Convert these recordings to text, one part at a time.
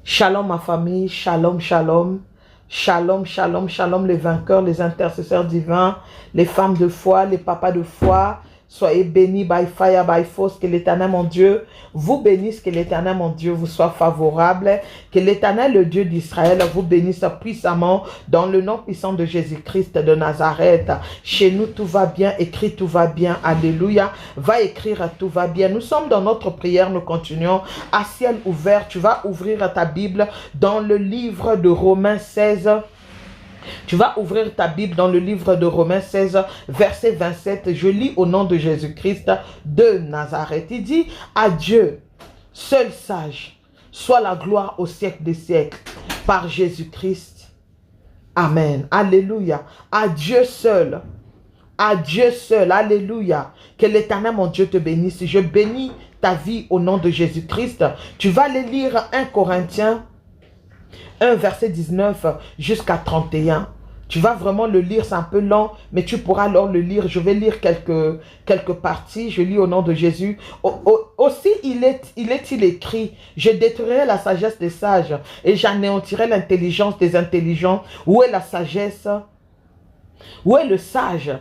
Shalom ma famille, shalom, shalom. Shalom, shalom, shalom les vainqueurs, les intercesseurs divins, les femmes de foi, les papas de foi. Soyez bénis by fire, by force, que l'Éternel mon Dieu vous bénisse, que l'Éternel mon Dieu vous soit favorable, que l'Éternel le Dieu d'Israël vous bénisse puissamment dans le nom puissant de Jésus-Christ de Nazareth. Chez nous tout va bien, écrit tout va bien, alléluia. Va écrire tout va bien. Nous sommes dans notre prière, nous continuons à ciel ouvert. Tu vas ouvrir ta Bible dans le livre de Romains 16. Tu vas ouvrir ta Bible dans le livre de Romains 16, verset 27. Je lis au nom de Jésus-Christ de Nazareth. Il dit, à Dieu, seul sage, soit la gloire au siècle des siècles, par Jésus-Christ. Amen. Alléluia. À Dieu seul. À Dieu seul. Alléluia. Que l'Éternel, mon Dieu, te bénisse. Je bénis ta vie au nom de Jésus-Christ. Tu vas aller lire 1 Corinthiens 1 verset 19 jusqu'à 31. Tu vas vraiment le lire, c'est un peu lent, mais tu pourras alors le lire. Je vais lire quelques parties. Je lis au nom de Jésus. Aussi, il est écrit, je détruirai la sagesse des sages et j'anéantirai l'intelligence des intelligents. Où est la sagesse? Où est le sage?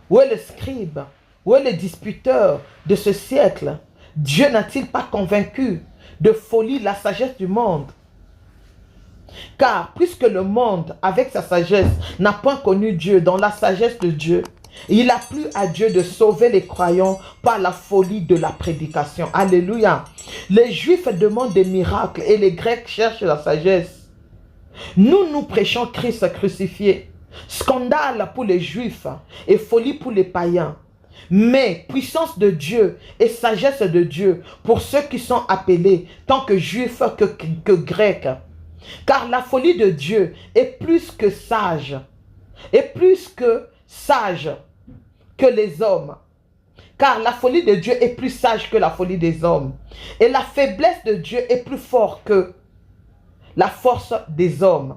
Où est le scribe? Où est le disputeur de ce siècle? Dieu n'a-t-il pas convaincu de folie la sagesse du monde? Car puisque le monde, avec sa sagesse, n'a point connu Dieu, dans la sagesse de Dieu, il a plu à Dieu de sauver les croyants par la folie de la prédication. Alléluia. Les Juifs demandent des miracles et les Grecs cherchent la sagesse. Nous prêchons Christ crucifié. Scandale pour les Juifs et folie pour les païens. Mais puissance de Dieu et sagesse de Dieu pour ceux qui sont appelés, tant que Juifs que Grecs. Car la folie de Dieu est plus que sage que les hommes. Car la folie de Dieu est plus sage que la folie des hommes. Et la faiblesse de Dieu est plus forte que la force des hommes.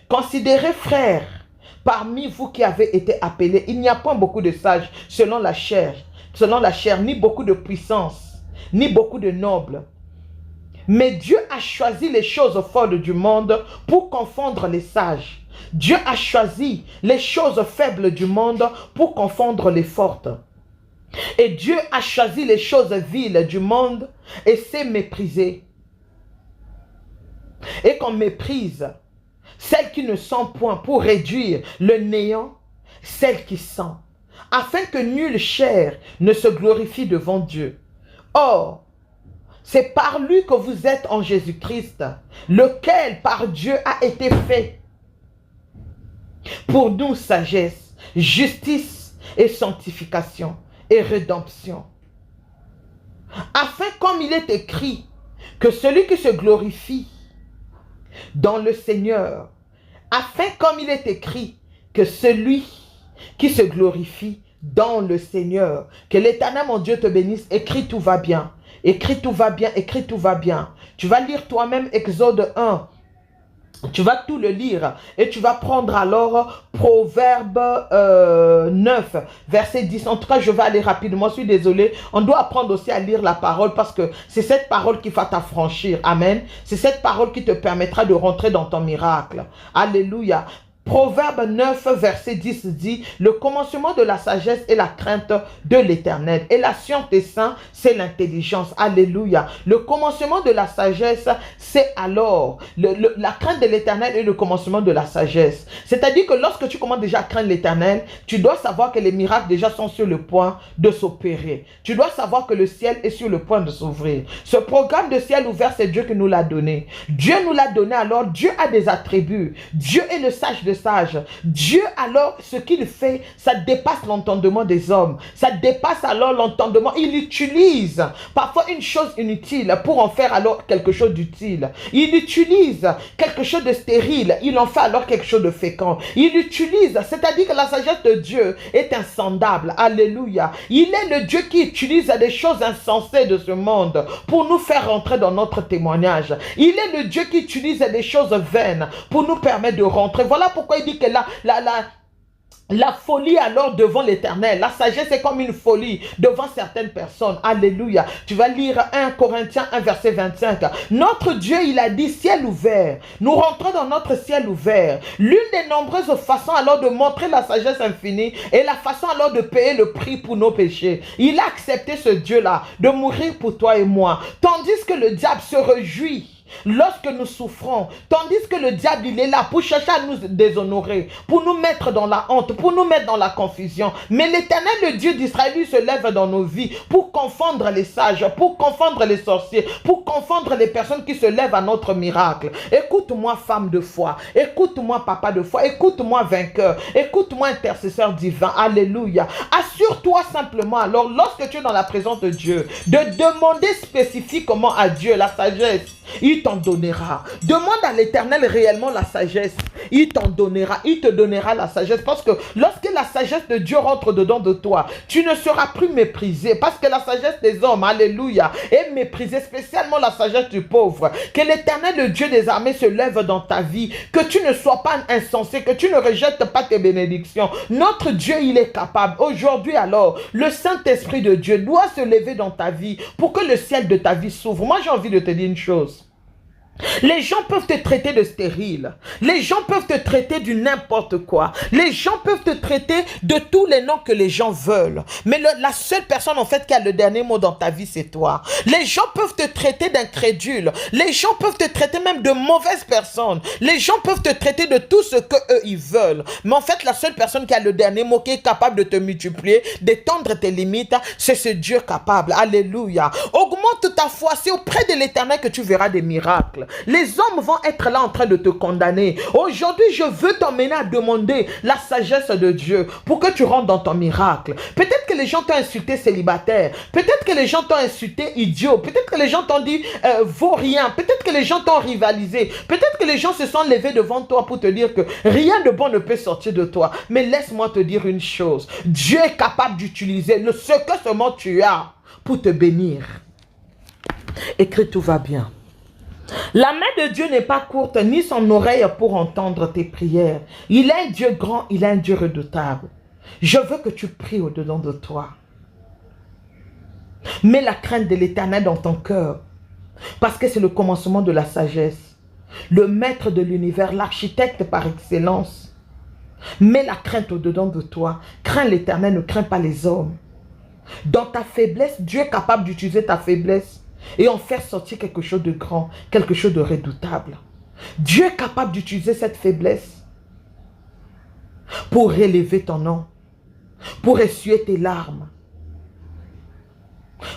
Considérez, frères, parmi vous qui avez été appelés, il n'y a pas beaucoup de sages selon la chair, ni beaucoup de puissance, ni beaucoup de nobles. Mais Dieu a choisi les choses folles du monde pour confondre les sages. Dieu a choisi les choses faibles du monde pour confondre les fortes. Et Dieu a choisi les choses viles du monde et s'est méprisé. Et qu'on méprise celles qui ne sont point pour réduire le néant celles qui sont, afin que nulle chair ne se glorifie devant Dieu. Or, c'est par lui que vous êtes en Jésus-Christ, lequel par Dieu a été fait pour nous sagesse, justice et sanctification et rédemption. Afin, comme il est écrit, que celui qui se glorifie dans le Seigneur, afin, comme il est écrit, que celui qui se glorifie dans le Seigneur, que l'Éternel mon Dieu te bénisse, écrit tout va bien. Écris tout va bien, écris tout va bien. Tu vas lire toi-même Exode 1. Tu vas tout le lire. Et tu vas prendre alors Proverbe 9, verset 10. En tout cas, je vais aller rapidement. Je suis désolé. On doit apprendre aussi à lire la parole parce que c'est cette parole qui va t'affranchir. Amen. C'est cette parole qui te permettra de rentrer dans ton miracle. Alléluia. Proverbe 9, verset 10 dit, le commencement de la sagesse est la crainte de l'Éternel. Et la science des saints, c'est l'intelligence. Alléluia. Le commencement de la sagesse, c'est alors la crainte de l'Éternel et le commencement de la sagesse. C'est-à-dire que lorsque tu commences déjà à craindre l'Éternel, tu dois savoir que les miracles déjà sont sur le point de s'opérer. Tu dois savoir que le ciel est sur le point de s'ouvrir. Ce programme de ciel ouvert, c'est Dieu qui nous l'a donné. Dieu nous l'a donné, alors Dieu a des attributs. Dieu est le sage de sage. Dieu alors, ce qu'il fait, ça dépasse l'entendement des hommes. Ça dépasse alors l'entendement. Il utilise parfois une chose inutile pour en faire alors quelque chose d'utile. Il utilise quelque chose de stérile. Il en fait alors quelque chose de fécond. Il utilise, c'est-à-dire que la sagesse de Dieu est insondable. Alléluia. Il est le Dieu qui utilise des choses insensées de ce monde pour nous faire rentrer dans notre témoignage. Il est le Dieu qui utilise des choses vaines pour nous permettre de rentrer. Voilà pourquoi il dit que La folie alors devant l'Éternel. La sagesse est comme une folie devant certaines personnes. Alléluia. Tu vas lire 1 Corinthiens 1 verset 25. Notre Dieu, il a dit ciel ouvert. Nous rentrons dans notre ciel ouvert. L'une des nombreuses façons alors de montrer la sagesse infinie et la façon alors de payer le prix pour nos péchés. Il a accepté ce Dieu-là de mourir pour toi et moi. Tandis que le diable se réjouit lorsque nous souffrons, tandis que le diable il est là pour chercher à nous déshonorer, pour nous mettre dans la honte, pour nous mettre dans la confusion. Mais l'Éternel, le Dieu d'Israël, lui se lève dans nos vies pour confondre les sages, pour confondre les sorciers, pour confondre les personnes qui se lèvent à notre miracle. Écoute-moi, femme de foi, écoute-moi, papa de foi, écoute-moi, vainqueur, écoute-moi, intercesseur divin. Alléluia. Assure-toi simplement alors, lorsque tu es dans la présence de Dieu, de demander spécifiquement à Dieu la sagesse. Il t'en donnera. Demande à l'Éternel réellement la sagesse. Il t'en donnera. Il te donnera la sagesse. Parce que lorsque la sagesse de Dieu rentre dedans de toi, tu ne seras plus méprisé. Parce que la sagesse des hommes, alléluia, est méprisée. Spécialement la sagesse du pauvre. Que l'Éternel, le Dieu des armées, se lève dans ta vie. Que tu ne sois pas insensé. Que tu ne rejettes pas tes bénédictions. Notre Dieu, il est capable. Aujourd'hui alors, le Saint-Esprit de Dieu doit se lever dans ta vie pour que le ciel de ta vie s'ouvre. Moi, j'ai envie de te dire une chose. Les gens peuvent te traiter de stérile. Les gens peuvent te traiter du n'importe quoi. Les gens peuvent te traiter de tous les noms que les gens veulent. Mais la seule personne en fait qui a le dernier mot dans ta vie, c'est toi. Les gens peuvent te traiter d'incrédule. Les gens peuvent te traiter même de mauvaise personne. Les gens peuvent te traiter de tout ce que eux ils veulent. Mais en fait, la seule personne qui a le dernier mot, qui est capable de te multiplier, d'étendre tes limites, c'est ce Dieu capable. Alléluia. Augmente ta foi. C'est auprès de l'Éternel que tu verras des miracles. Les hommes vont être là en train de te condamner. Aujourd'hui, je veux t'emmener à demander la sagesse de Dieu pour que tu rentres dans ton miracle. Peut-être que les gens t'ont insulté célibataire. Peut-être que les gens t'ont insulté idiot. Peut-être que les gens t'ont dit vaut rien. Peut-être que les gens t'ont rivalisé. Peut-être que les gens se sont levés devant toi pour te dire que rien de bon ne peut sortir de toi. Mais laisse-moi te dire une chose. Dieu est capable d'utiliser ce que seulement tu as pour te bénir. Écris, tout va bien. La main de Dieu n'est pas courte, ni son oreille pour entendre tes prières. Il est un Dieu grand, il est un Dieu redoutable. Je veux que tu pries au-dedans de toi. Mets la crainte de l'Éternel dans ton cœur, parce que c'est le commencement de la sagesse. Le maître de l'univers, l'architecte par excellence. Mets la crainte au-dedans de toi. Crains l'Éternel, ne crains pas les hommes. Dans ta faiblesse, Dieu est capable d'utiliser ta faiblesse et en faire sortir quelque chose de grand, quelque chose de redoutable. Dieu est capable d'utiliser cette faiblesse pour relever ton nom, pour essuyer tes larmes.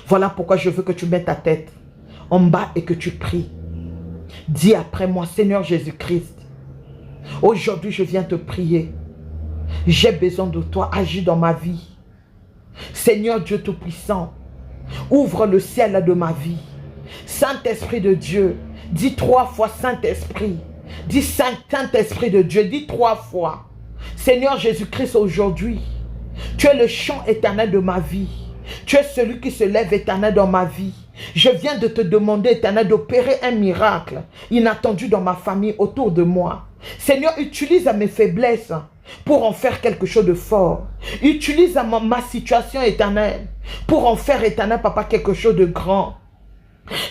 Voilà pourquoi je veux que tu mettes ta tête en bas et que tu pries. Dis après moi, Seigneur Jésus-Christ, aujourd'hui je viens te prier. J'ai besoin de toi, agis dans ma vie. Seigneur Dieu Tout-Puissant, ouvre le ciel de ma vie. Saint-Esprit de Dieu, dis 3 fois Saint-Esprit. Dis Saint-Esprit de Dieu, dis 3 fois. Seigneur Jésus-Christ, aujourd'hui, tu es le chant éternel de ma vie. Tu es celui qui se lève éternel dans ma vie. Je viens de te demander, éternel, d'opérer un miracle inattendu dans ma famille, autour de moi. Seigneur, utilise mes faiblesses pour en faire quelque chose de fort. Utilise ma situation éternelle pour en faire, éternel, papa, quelque chose de grand.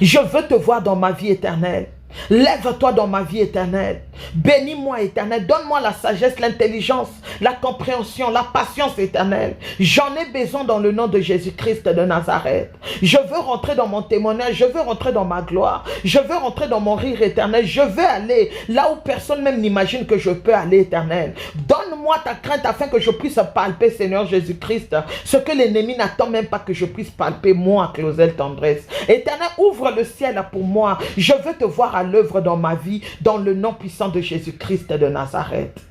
Je veux te voir dans ma vie éternelle. Lève-toi dans ma vie éternelle. Bénis-moi éternel. Donne-moi la sagesse, l'intelligence, la compréhension, la patience éternelle. J'en ai besoin dans le nom de Jésus-Christ de Nazareth. Je veux rentrer dans mon témoignage. Je veux rentrer dans ma gloire. Je veux rentrer dans mon rire éternel. Je veux aller là où personne même n'imagine que je peux aller éternel. Donne-moi ta crainte afin que je puisse palper, Seigneur Jésus-Christ, ce que l'ennemi n'attend même pas que je puisse palper, moi, Claudel Tendresse. Éternel, ouvre le ciel pour moi. Je veux te voir à l'œuvre dans ma vie, dans le nom puissant de Jésus-Christ de Nazareth.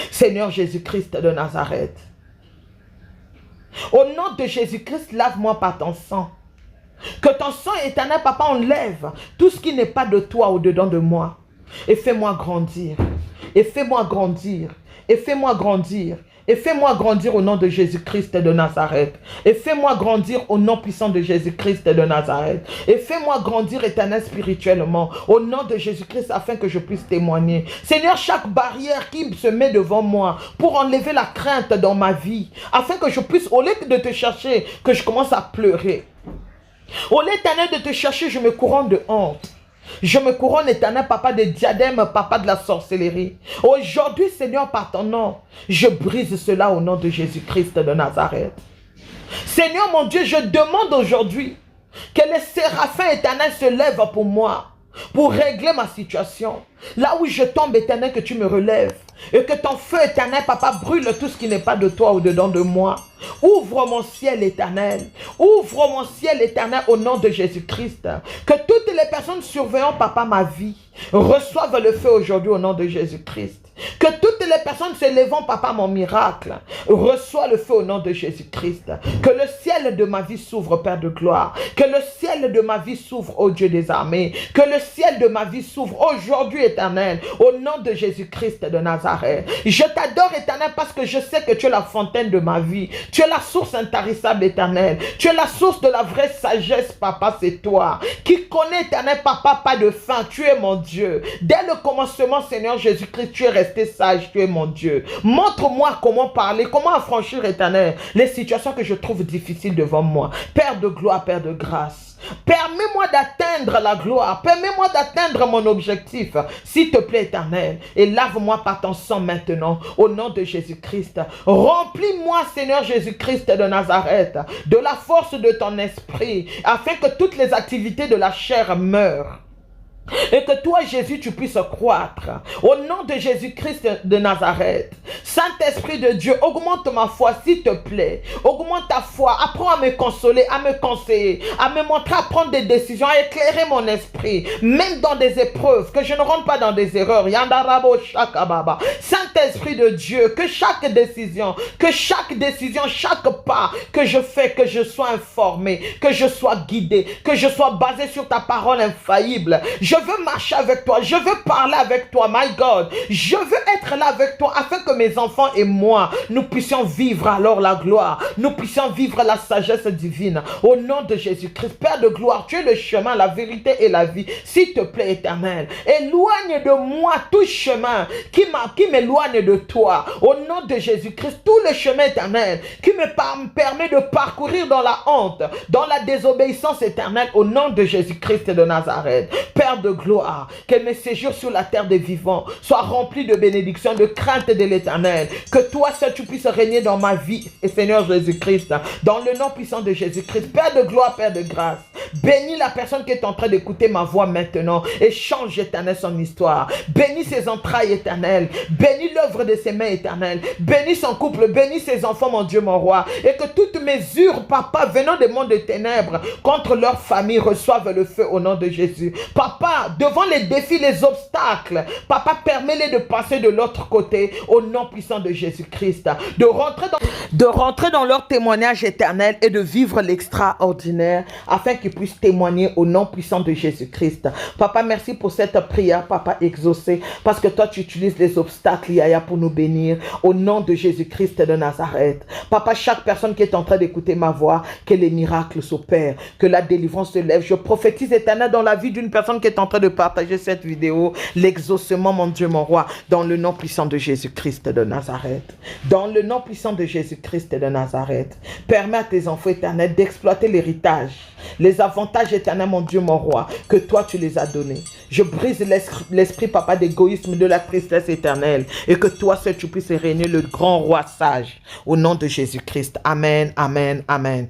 Seigneur Jésus-Christ de Nazareth, au nom de Jésus-Christ, lave-moi par ton sang. Que ton sang éternel, papa, enlève tout ce qui n'est pas de toi au-dedans de moi. Et fais-moi grandir. Et fais-moi grandir. Et fais-moi grandir. Et fais-moi grandir au nom de Jésus-Christ de Nazareth. Et fais-moi grandir au nom puissant de Jésus-Christ de Nazareth. Et fais-moi grandir, Éternel, spirituellement, au nom de Jésus-Christ, afin que je puisse témoigner. Seigneur, chaque barrière qui se met devant moi pour enlever la crainte dans ma vie, afin que je puisse, au lieu de te chercher, que je commence à pleurer. Au lieu, Éternel, de te chercher, je me couronne de honte. Je me couronne, Éternel, papa de diadème, papa de la sorcellerie. Aujourd'hui, Seigneur, par ton nom, je brise cela au nom de Jésus-Christ de Nazareth. Seigneur, mon Dieu, je demande aujourd'hui que les séraphins, Éternel, se lèvent pour moi, pour régler ma situation. Là où je tombe, Éternel, que tu me relèves. Et que ton feu, Éternel, papa, brûle tout ce qui n'est pas de toi au-dedans de moi. Ouvre mon ciel, Éternel. Ouvre mon ciel, Éternel, au nom de Jésus-Christ. Que toutes les personnes surveillant, papa, ma vie, reçoivent le feu aujourd'hui au nom de Jésus-Christ. Que toutes les personnes se levant, papa, mon miracle, reçoivent le feu au nom de Jésus-Christ. Que le ciel de ma vie s'ouvre, Père de gloire. Que le ciel de ma vie s'ouvre, ô Dieu des armées. Que le ciel de ma vie s'ouvre aujourd'hui, Éternel, au nom de Jésus-Christ de Nazareth. Je t'adore, Éternel, parce que je sais que tu es la fontaine de ma vie. Tu es la source intarissable, Éternel. Tu es la source de la vraie sagesse, papa, c'est toi. Qui connaît, Éternel, papa, pas de fin. Tu es mon Dieu. Dès le commencement, Seigneur Jésus-Christ, tu es resté sage. Tu es mon Dieu. Montre-moi comment parler, comment affranchir, Éternel, les situations que je trouve difficiles devant moi. Père de gloire, Père de grâce. Permets-moi d'atteindre la gloire. Permets-moi d'atteindre mon objectif. S'il te plaît, Éternel. Et lave-moi par ton sang maintenant. Au nom de Jésus-Christ. Remplis-moi, Seigneur Jésus-Christ de Nazareth, de la force de ton esprit, afin que toutes les activités de la chair meurent. Et que toi, Jésus, tu puisses croître. Au nom de Jésus-Christ de Nazareth. Saint-Esprit de Dieu, augmente ma foi, s'il te plaît. Augmente ta foi. Apprends à me consoler, à me conseiller, à me montrer, à prendre des décisions, à éclairer mon esprit. Même dans des épreuves, que je ne rentre pas dans des erreurs. Yandarabo Shakababa. Saint-Esprit de Dieu, que chaque décision, chaque pas que je fais, que je sois informé, que je sois guidé, que je sois basé sur ta parole infaillible. Je veux marcher avec toi. Je veux parler avec toi, my God. Je veux être là avec toi afin que mes enfants et moi, nous puissions vivre alors la gloire. Nous puissions vivre la sagesse divine. Au nom de Jésus-Christ, Père de gloire, tu es le chemin, la vérité et la vie. S'il te plaît, Éternel, éloigne de moi tout chemin qui m'éloigne de toi. Au nom de Jésus-Christ, tout le chemin, Éternel, qui me permet de parcourir dans la honte, dans la désobéissance éternelle. Au nom de Jésus-Christ de Nazareth. Père de gloire, que mes séjours sur la terre des vivants soient remplis de bénédictions, de crainte de l'Éternel. Que toi seul tu puisses régner dans ma vie, et Seigneur Jésus-Christ, dans le nom puissant de Jésus-Christ. Père de gloire, Père de grâce, bénis la personne qui est en train d'écouter ma voix maintenant et change, Éternel, son histoire. Bénis ses entrailles, Éternel. Bénis l'œuvre de ses mains, Éternel. Bénis son couple, bénis ses enfants, mon Dieu, mon roi. Et que toutes mesures, papa, venant des mondes de ténèbres contre leur famille reçoivent le feu au nom de Jésus. Papa, devant les défis, les obstacles, papa, permets-les de passer de l'autre côté au nom puissant de Jésus-Christ. De rentrer dans leur témoignage éternel et de vivre l'extraordinaire afin qu'ils puissent témoigner au nom puissant de Jésus-Christ. Papa, merci pour cette prière, papa, exaucée, parce que toi, tu utilises les obstacles, Yaya, pour nous bénir au nom de Jésus-Christ de Nazareth. Papa, chaque personne qui est en train d'écouter ma voix, que les miracles s'opèrent, que la délivrance se lève. Je prophétise, Éternel, dans la vie d'une personne qui est en train de partager cette vidéo, l'exaucement, mon Dieu, mon roi, dans le nom puissant de Jésus-Christ de Nazareth. Dans le nom puissant de Jésus-Christ de Nazareth. Permets à tes enfants éternels d'exploiter l'héritage, les avantages éternels, mon Dieu, mon roi, que toi tu les as donnés. Je brise l'esprit, papa, d'égoïsme, de la tristesse éternelle, et que toi seul tu puisses régner, le grand roi sage, au nom de Jésus-Christ. Amen, amen, amen.